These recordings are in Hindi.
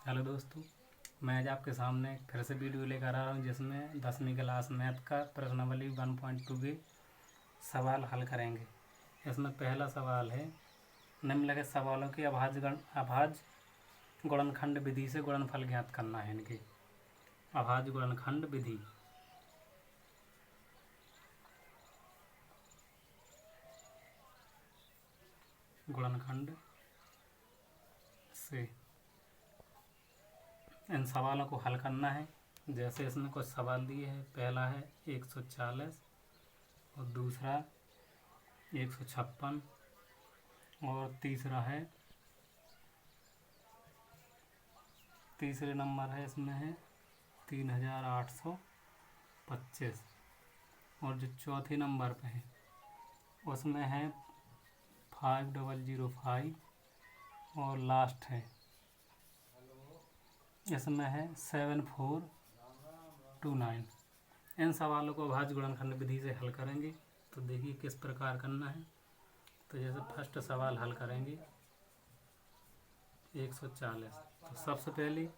हेलो दोस्तों, मैं आज आपके सामने फिर से वीडियो लेकर आ रहा हूँ जिसमें 10वीं क्लास मैथ का प्रश्नावली 1.2 के सवाल हल करेंगे। इसमें पहला सवाल है, निम्नलिखित सवालों की अभाज्य गुणनखंड विधि से गुणनफल ज्ञात करना है। इनकी अभाज्य गुणनखंड विधि। गुणनखंड से इन सवालों को हल करना है। जैसे इसमें कुछ सवाल दिए हैं। पहला है 140 और दूसरा 156 और तीसरे नंबर है इसमें है 3825 और जो चौथे नंबर पे है उसमें है 5005 और लास्ट है इसमें है 7429। इन सवालों को अभाज्य गुणनखंड विधि से हल करेंगे। तो देखिए किस प्रकार करना है। तो जैसे फर्स्ट सवाल हल करेंगे 140। तो सबसे पहले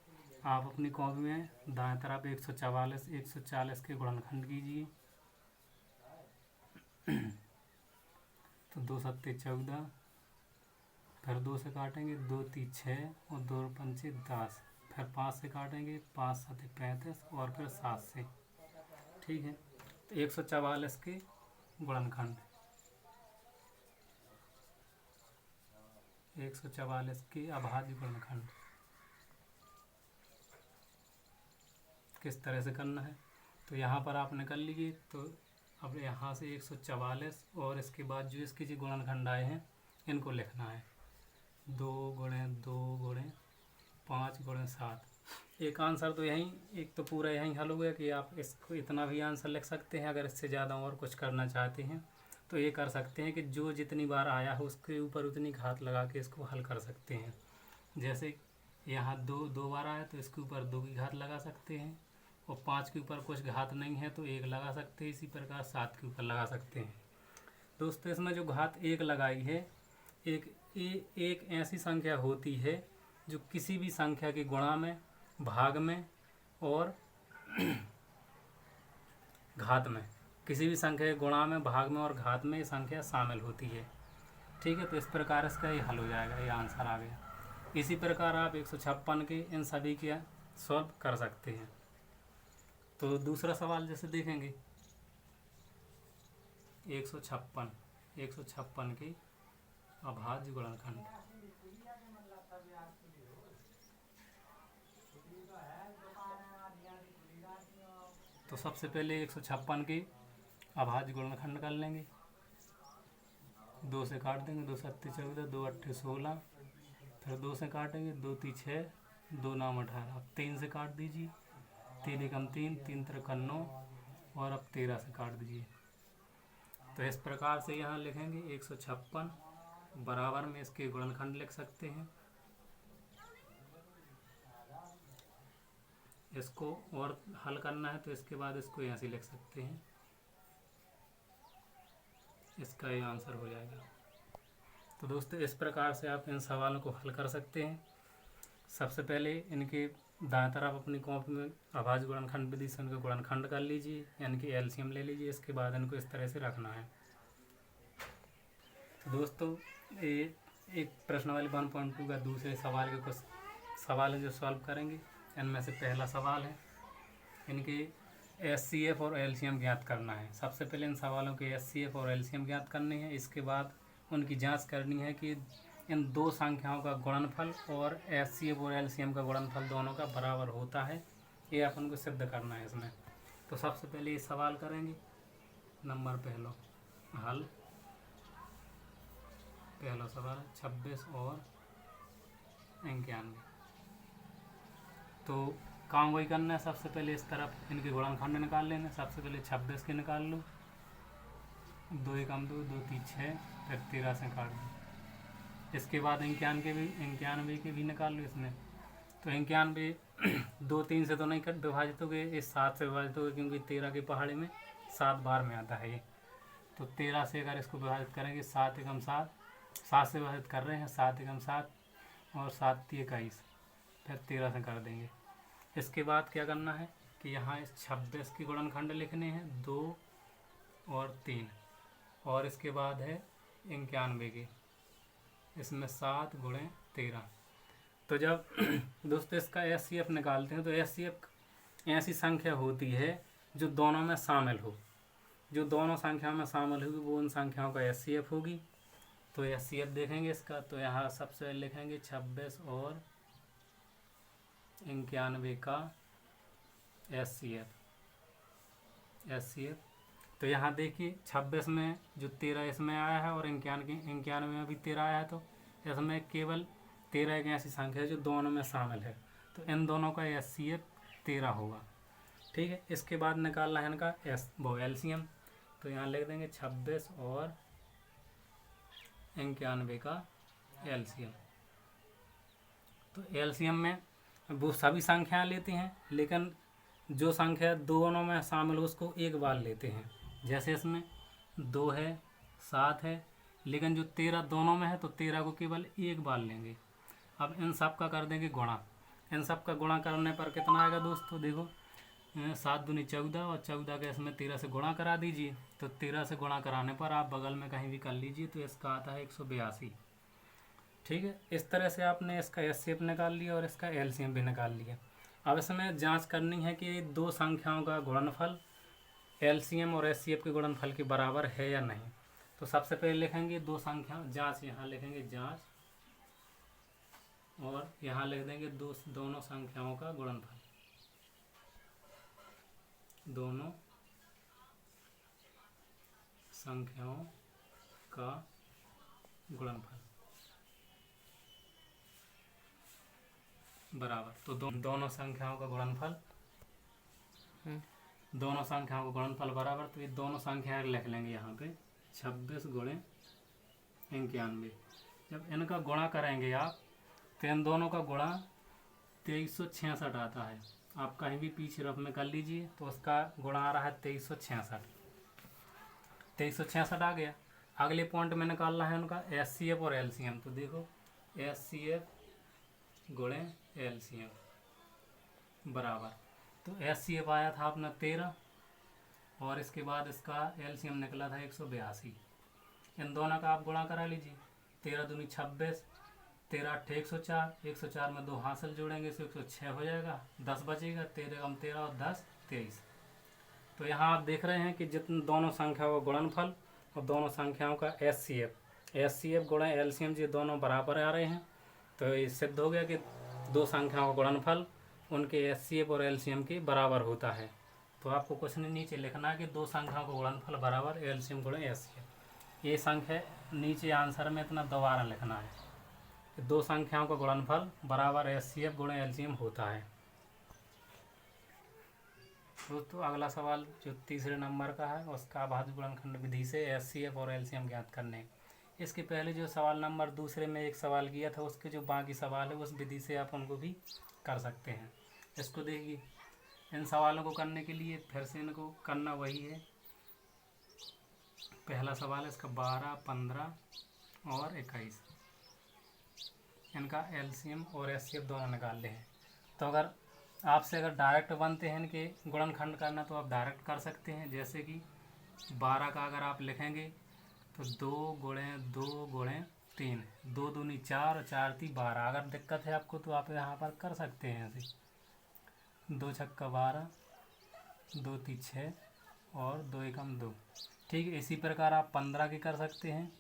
आप अपनी कॉपी में दाएं तरफ 140 के गुणनखंड कीजिए। तो 2 सत्ते 14, फिर 2 से काटेंगे 2 तीन 6 और 2 पंचे 10, फिर 5 से काटेंगे 5 सत्ते 35 और फिर 7 से। ठीक है। तो 144 के गुणनखंड, 144 के अभाज्य गुणनखंड किस तरह से करना है। तो यहाँ पर आप निकल लीजिए। तो अब यहाँ से 144 और इसके बाद जो इसके जो गुणनखंड आए हैं इनको लिखना है। 2 गुणे 2 गुणे 5 गुणे 7। एक आंसर तो यहीं, एक तो पूरा यहीं हल हो गया कि आप इसको इतना भी आंसर लिख सकते हैं। अगर इससे ज़्यादा और कुछ करना चाहते हैं तो ये कर सकते हैं कि जो जितनी बार आया हो उसके ऊपर उतनी घात लगा के इसको हल कर सकते हैं। जैसे यहाँ 2 बार आया तो इसके ऊपर 2 की घात लगा सकते हैं और 5 के ऊपर कुछ घात नहीं है तो 1 लगा सकते हैं। इसी प्रकार 7 के ऊपर लगा सकते हैं। दोस्तों इसमें जो घात 1 लगाई है, एक ऐसी संख्या होती है जो किसी भी संख्या के गुणा में, भाग में और घात में, किसी भी संख्या के गुणा में, भाग में और घात में ये संख्या शामिल होती है। ठीक है। तो इस प्रकार इसका ये हल हो जाएगा, ये आंसर आ गया। इसी प्रकार आप 156 के इन सभी के सॉल्व कर सकते हैं। तो दूसरा सवाल जैसे देखेंगे 156 के अभाज्य गुणनखंड। तो सबसे पहले 156 के अभाज्य गुणनखंड कर लेंगे। 2 से काट देंगे, 2 सत्ते 14, 2 अट्ठे 16, फिर 2 से काटेंगे 2 ती 6, 2 नाम 18। अब 3 से काट दीजिए, 3 एकम 3, 3 त्रिक 9 और अब 13 से काट दीजिए। तो इस प्रकार से यहाँ लिखेंगे 156 बराबर में इसके गुणनखंड लिख सकते हैं। इसको और हल करना है तो इसके बाद इसको यहाँ से लिख सकते हैं। इसका ये आंसर हो जाएगा। तो दोस्तों इस प्रकार से आप इन सवालों को हल कर सकते हैं। सबसे पहले इनके दाएं तरफ अपनी कॉपी में अभाज्य गुणनखंड विधि से इनका गुणनखंड कर लीजिए, यानी कि एलसीएम ले लीजिए। इसके बाद इनको इस तरह से रखना है। तो दोस्तों ये एक प्रश्नावली 1.2 का दूसरे सवाल के कुछ सवाल है जो सॉल्व करेंगे। इनमें से पहला सवाल है, इनके एचसीएफ और एलसीएम ज्ञात करना है। सबसे पहले इन सवालों के एचसीएफ और एलसीएम ज्ञात करने हैं। इसके बाद उनकी जांच करनी है कि इन दो संख्याओं का गुणनफल और एचसीएफ और एलसीएम का गुणनफल दोनों का बराबर होता है। ये अपन को सिद्ध करना है इसमें। तो सबसे पहले ये सवाल करेंगे। नंबर पहला हल, पहला सवाल 26 और 91। तो काम वही करना है। सबसे पहले इस तरफ इनके गुणनखंड निकाल लेना। सबसे पहले 26 के निकाल लो, 2 एकम 2, 2 तीन 6, फिर 13 से काट दो। इसके बाद 91 के भी निकाल लो इसमें। तो 91 2 3 से तो नहीं विभाजित हो गए, इस 7 से विभाजित हो गए क्योंकि 13 की पहाड़ी में 7 बार में आता है ये। तो 13 से अगर इसको विभाजित करेंगे 7 एकम 7, 7 से विभाजित कर रहे हैं, 7 एकम 7 और 7 × 21, फिर 13 से कर देंगे। इसके बाद क्या करना है कि यहाँ इस 26 की गुणनखंड लिखने हैं 2 और 3, और इसके बाद है 91 की, इसमें 7 गुणे 13। तो जब दोस्तों इसका एचसीएफ निकालते हैं तो एचसीएफ ऐसी संख्या होती है जो दोनों में शामिल हो, जो दोनों संख्याओं में शामिल होगी वो उन संख्याओं का एचसीएफ होगी। तो एचसीएफ देखेंगे इसका, तो यहाँ सबसे पहले लिखेंगे 26 और 91 का एचसीएफ। तो यहाँ देखिए 26 में जो 13 इसमें आया है और 91 में भी 13 आया है, तो इसमें केवल 13 एक ऐसी संख्या है जो दोनों में शामिल है, तो इन दोनों का एचसीएफ 13 होगा। ठीक है, इसके बाद निकालना है इनका एलसीएम। तो यहाँ लिख देंगे 26 और 91 का एलसीएम। तो एलसीएम में वो सभी संख्याएं लेते हैं, लेकिन जो संख्या दोनों में शामिल हो उसको एक बार लेते हैं। जैसे इसमें 2 है, 7 है, लेकिन जो 13 दोनों में है तो 13 को केवल एक बार लेंगे। अब इन सब का कर देंगे गुणा। इन सब का गुणा करने पर कितना आएगा दोस्तों, देखो 7 दूनी 14 और 14 के इसमें 13 से गुणा करा दीजिए। तो 13 से गुणा कराने पर आप बगल में कहीं भी कर लीजिए, तो इसका आता है 182। ठीक है, इस तरह से आपने इसका एचसीएफ निकाल लिया और इसका एलसीएम भी निकाल लिया। अब इसमें जांच करनी है कि दो संख्याओं का गुणनफल एलसीएम और एचसीएफ के गुणनफल के बराबर है या नहीं। तो सबसे पहले लिखेंगे दो संख्या जांच, यहाँ लिखेंगे जांच, और यहाँ लिख देंगे दोनों संख्याओं का गुणनफल, दोनों संख्याओं का गुणनफल बराबर। तो दोनों संख्याओं का गुणनफल दोनों संख्याओं का गुणनफल बराबर। तो ये दोनों संख्याएं लिख लेंगे यहाँ पे 26 गुणे 91। जब इनका गुणा करेंगे आप तो इन दोनों का गुणा 2366 आता है। आप कहीं भी पीछे रफ में कर लीजिए तो उसका गुणा आ रहा है 2366। 2366 आ गया। अगले पॉइंट में निकालना है उनका एचसीएफ और एलसीएम। तो देखो एचसीएफ गुणे एलसीएम बराबर, तो एचसीएफ आया था अपना 13 और इसके बाद इसका एलसीएम निकला था 182। इन दोनों का आप गुणा करा लीजिए। 13 दूनी 26, 13 8 104, 104 में 2 हासिल जोड़ेंगे तो 106 हो जाएगा, 10 बचेगा, 13 कम 13 और 10 23। तो यहाँ आप देख रहे हैं कि जितने दोनों संख्याओं का गुणनफल और दोनों संख्याओं का एचसीएफ गुणे एलसीएम ये दोनों बराबर आ रहे हैं। तो ये सिद्ध हो गया कि दो संख्याओं का गुणनफल उनके एचसीएफ और एलसीएम के बराबर होता है। तो आपको क्वेश्चन नीचे लिखना है कि दो संख्याओं का गुणनफल बराबर एलसीएम गुणे एचसीएफ। ये संख्या नीचे आंसर में इतना दोबारा लिखना है कि दो संख्याओं का गुणनफल बराबर एचसीएफ गुणे एलसीएम होता है। दोस्तों अगला सवाल जो तीसरे नंबर का है उसका अभाज्य गुणनखंड विधि से एचसीएफ और एलसीएम ज्ञात करने। इसके पहले जो सवाल नंबर दूसरे में एक सवाल किया था उसके जो बाकी सवाल है उस विधि से आप उनको भी कर सकते हैं। इसको देखिए, इन सवालों को करने के लिए फिर से इनको करना वही है। पहला सवाल है इसका 12, 15 और 21, इनका एलसीएम और एचसीएफ दोनों निकाल ले हैं। तो अगर आपसे अगर डायरेक्ट बनते हैं इनके गुणनखंड करना तो आप डायरेक्ट कर सकते हैं। जैसे कि 12 का अगर आप लिखेंगे तो 2 गुणे 2 गुणे 3, 2 दूनी 4 और 4 ती 12। अगर दिक्कत है आपको तो आप यहाँ पर कर सकते हैं ऐसे 2 छक्का 12, 2 ती 6 और 2 एकम 2। ठीक है, इसी प्रकार आप 15 के कर सकते हैं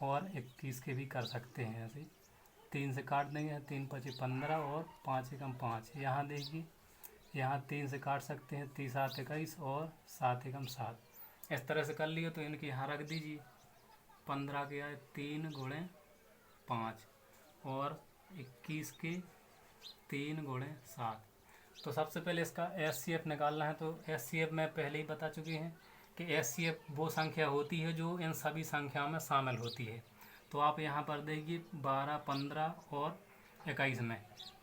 और 21 के भी कर सकते हैं। ऐसे 3 से काट देंगे, 3 पचे 15 और 5 एकम 5। यहाँ देखिए, यहाँ 3 से काट सकते हैं, 3 7 21 और 7 एकम 7। इस तरह से कर लिए तो इनके यहाँ रख दीजिए। 15 के आए 3 गुणे 5 और 21 के 3 गुणे 7। तो सबसे पहले इसका एचसीएफ निकालना है। तो एचसीएफ में पहले ही बता चुके हैं कि एचसीएफ वो संख्या होती है जो इन सभी संख्याओं में शामिल होती है। तो आप यहाँ पर देखिए 12, 15 और 21 में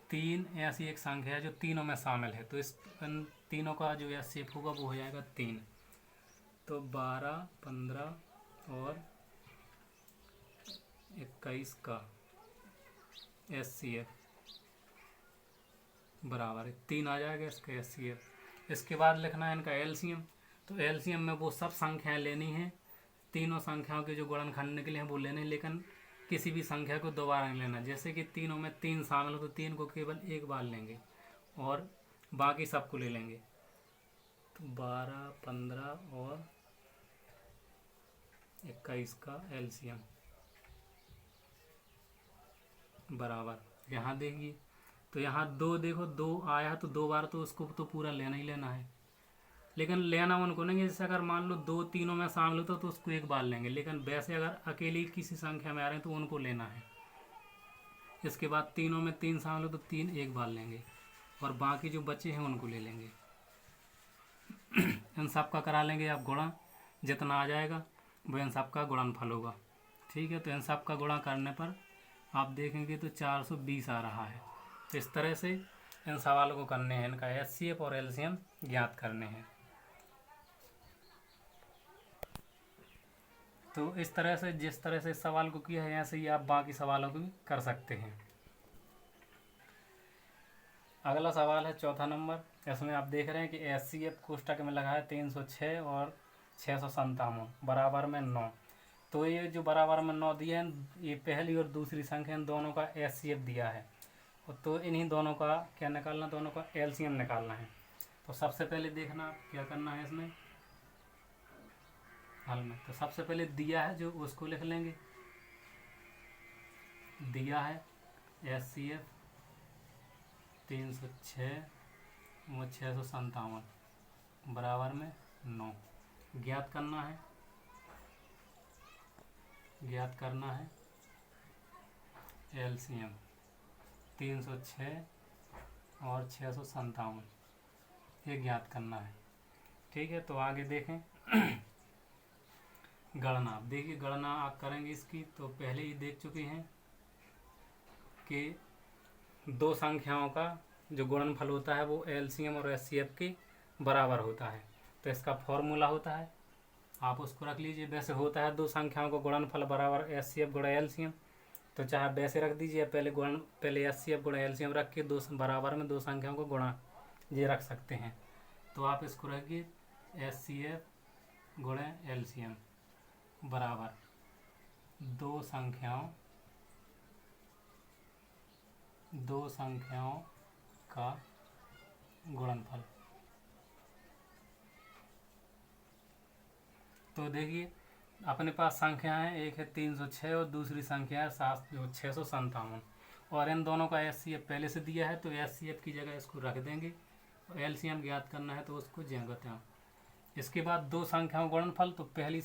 3 ऐसी एक संख्या है जो तीनों में शामिल है। तो इस इन तीनों का जो एचसीएफ होगा वो हो जाएगा 3। तो 12, 15 और 21 का एचसीएफ बराबर है 3 आ जाएगा इसका HCF। इसके बाद लिखना है इनका एलसीएम। तो एलसीएम में वो सब संख्याएं लेनी है, तीनों संख्याओं के जो गुणनखंड निकले हैं वो लेने, लेकिन किसी भी संख्या को दोबारा नहीं लेना। जैसे कि तीनों में 3 शामिल हो तो 3 को केवल एक बार लेंगे और बाकी सबको ले लेंगे। तो 12, 15 और 21 का एलसीएम बराबर। यहाँ देखिए तो यहाँ 2, देखो 2 आया तो 2 बार तो उसको तो पूरा लेना ही लेना है, लेकिन लेना उनको नहीं। जैसे अगर मान लो 2 तीनों में शामिल होता तो उसको एक बार लेंगे, लेकिन वैसे अगर अकेली किसी संख्या में आ रहे हैं तो उनको लेना है। इसके बाद तीनों में 3 शामिल हो तो 3 एक बार लेंगे और बाकी जो बचे हैं उनको ले लेंगे। इन सब का करा लेंगे आप गुणा, जितना आ जाएगा वो इन सब का गुणनफल होगा। ठीक है, तो इन सब का गुणा करने पर आप देखेंगे तो 420 आ रहा है। तो इस तरह से इन सवालों को करने हैं, इनका HCF और LCM ज्ञात करने हैं। तो इस तरह से जिस तरह से इस सवाल को किया है ऐसे ही आप बाकी सवालों को भी कर सकते हैं। अगला सवाल है 4था नंबर। इसमें आप देख रहे हैं कि HCF कोष्टक में लगा है 306 और 657 बराबर में 9। तो ये जो बराबर में 9 दिए हैं, ये पहली और दूसरी संख्या इन दोनों का HCF दिया है। तो इन्हीं दोनों का क्या निकालना, दोनों का LCM निकालना है। तो सबसे पहले देखना क्या करना है इसमें हल में। तो सबसे पहले दिया है जो उसको लिख लेंगे। दिया है HCF 306 और 657 बराबर में 9। ज्ञात करना है, ज्ञात करना है LCM 306 और 657, ये ज्ञात करना है। ठीक है, तो आगे देखें गणना। देखिए गणना आप करेंगे इसकी, तो पहले ही देख चुके हैं कि दो संख्याओं का जो गुणनफल होता है वो LCM और HCF के बराबर होता है। तो इसका फॉर्मूला होता है, आप उसको रख लीजिए। वैसे होता है दो संख्याओं का गुणनफल बराबर HCF गुणा LCM, तो चाहे वैसे रख दीजिए, पहले HCF गुणा LCM रख के दो बराबर में दो संख्याओं को गुणा ये रख सकते हैं। तो आप इसको रखिए HCF गुणा LCM बराबर दो संख्याओं का गुणनफल। तो देखिए अपने पास संख्या है, एक है 306 और दूसरी संख्या है 657, और इन दोनों का HCF पहले से दिया है, तो HCF की जगह इसको रख देंगे। और LCM ज्ञात करना है तो उसको ज्ञात हैं। इसके बाद दो संख्याओं गुणनफल, तो पहली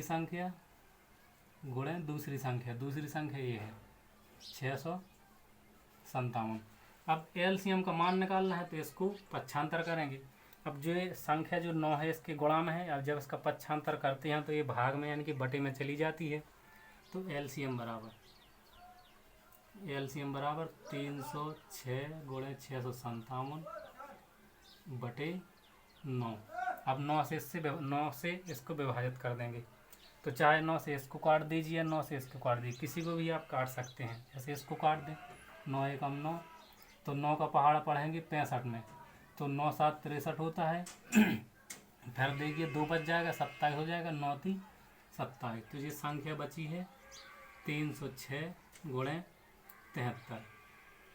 संख्या गुणे दूसरी संख्या ये है 657। अब LCM का मान निकालना है तो इसको पक्षांतर करेंगे। अब जो ये संख्या जो 9 है इसके गुणा में है, अब जब इसका पक्षांतर करते हैं तो ये भाग में यानी कि बटे में चली जाती है। तो LCM बराबर 306 गुणे 657 बटे 9। अब 9 से इसको विभाजित कर देंगे। तो चाहे 9 से इसको काट दीजिए, 9 से इसको काट दीजिए, किसी को भी आप काट सकते हैं। जैसे इसको काट दें, 9 एकम 9, तो 9 का पहाड़ा पढ़ेंगे 65 में, तो 9 7 63 होता है। फिर देखिए 2 बच जाएगा, 27 हो जाएगा, 9 3 27। तो ये संख्या बची है 306 गुणे 73।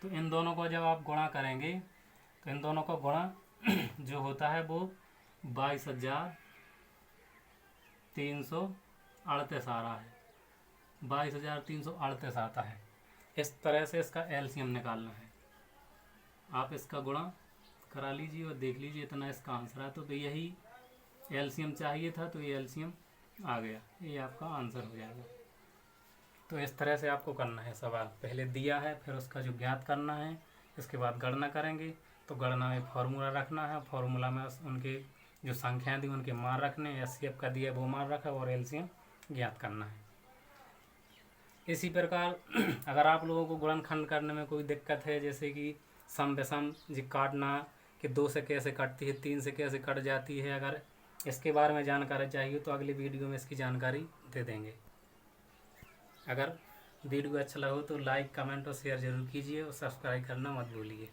तो इन दोनों को जब आप गुणा करेंगे तो इन दोनों का गुणा जो होता है वो 22,338 आ रहा है, 22,338 आता है। इस तरह से इसका LCM निकालना है। आप इसका गुणा करा लीजिए और देख लीजिए इतना इसका आंसर है। तो यही LCM चाहिए था, तो ये LCM आ गया, ये आपका आंसर हो जाएगा। तो इस तरह से आपको करना है सवाल। पहले दिया है, फिर उसका जो ज्ञात करना है, इसके बाद गणना करेंगे। तो गणना में फॉर्मूला रखना है, फॉर्मूला में उनके जो संख्याएं दी उनके मान रखने, HCF का दिया वो मान रखा और LCM ज्ञात करना है। इसी प्रकार अगर आप लोगों को गुणनखंड करने में कोई दिक्कत है, जैसे कि सम विषम जी काटना कि 2 से कैसे कटती है, 3 से कैसे कट जाती है, अगर इसके बारे में जानकारी चाहिए तो अगली वीडियो में इसकी जानकारी दे देंगे। अगर वीडियो अच्छा लगा हो तो लाइक कमेंट और शेयर जरूर कीजिए और सब्सक्राइब करना मत भूलिए।